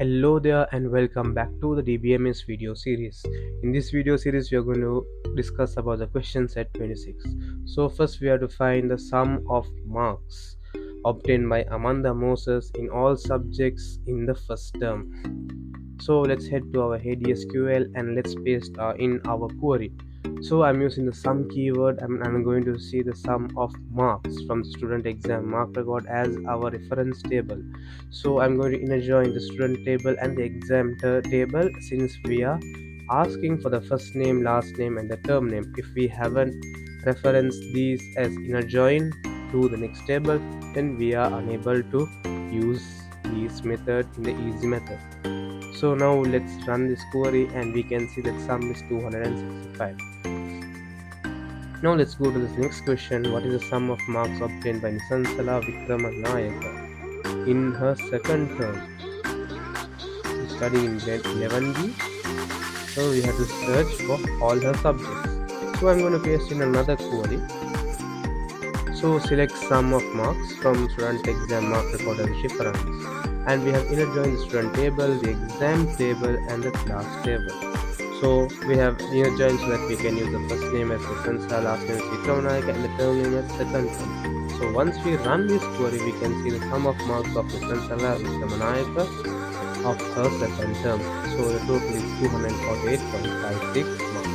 Hello there and welcome back to the DBMS video series. In this video series we are going to discuss about the question set 26. So first we have to find the sum of marks obtained by Amanda Moses in all subjects in the first term. So let's head to our ADSQL and let's paste in our query. So I'm using the sum keyword and I'm going to see the sum of marks from the student exam mark record as our reference table. So I'm going to inner join the student table and the exam table, since we are asking for the first name, last name and the term name. If we haven't referenced these as inner join to the next table, then we are unable to use this method in the easy method. So now let's run this query and we can see that sum is 265. Now let's go to this next question. What is the sum of marks obtained by Nisansala Vikramanayaka in her second term? She's studying in grade 11B. So we have to search for all her subjects. So I'm going to paste in another query. So select sum of marks from student exam mark record as reference. And we have inner joined the student table, the exam table and the class table. So we have inner joined so that we can use the first name as reference, last name as Vikramanayaka and the term name as second term. So once we run this query, we can see the sum of marks of Nisansala Vikramanayaka of her second term. So the total is 248.56 marks.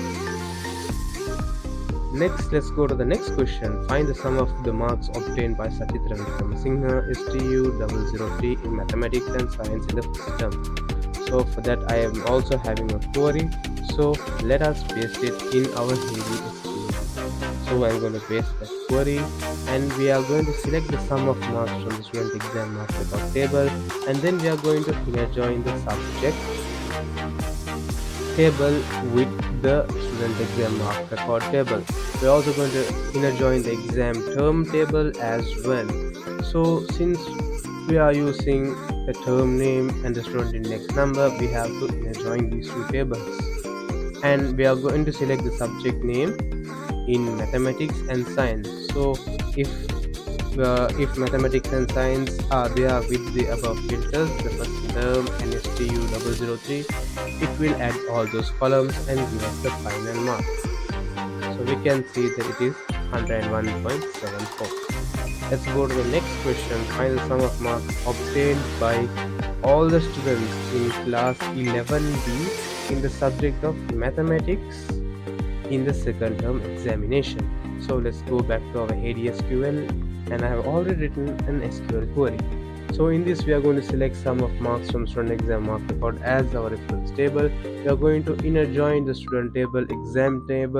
Next, let's go to the next question. Find the sum of the marks obtained by Sachitra Vikramasinghe STU 003 in mathematics and science in the first term. So for that I am also having a query. So let us paste it in our SQL. So I'm going to paste that query and we are going to select the sum of marks from the student exam mark record table, and then we are going to inner join the subject table with the student exam mark record table. We're also going to inner join the exam term table as well. So since we are using the term name and the student index number, we have to inner join these two tables. And we are going to select the subject name in mathematics and science. So if mathematics and science are there with the above filters, the first term and STU 003, it will add all those columns and give us the final mark. So we can see that it is 101.74. Let's go to the next question. Find the sum of marks obtained by all the students in class 11B in the subject of mathematics in the second term examination. So let's go back to our ADSQL and I have already written an SQL query. So in this we are going to select sum of marks from student exam mark record as our reference table. We are going to inner join the student table, exam term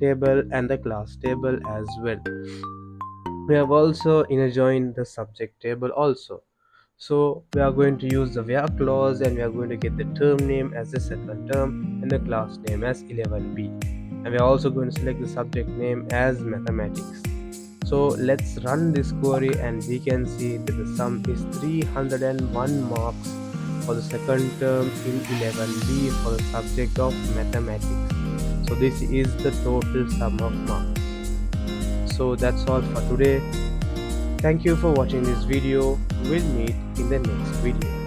table and the class table as well. We have also inner joined the subject table also. So we are going to use the where clause and we are going to get the term name as the second term and the class name as 11B. And we are also going to select the subject name as mathematics. So let's run this query and we can see that the sum is 301 marks for the second term in 11B for the subject of mathematics. So this is the total sum of marks. So that's all for today. Thank you for watching this video. We'll meet in the next video.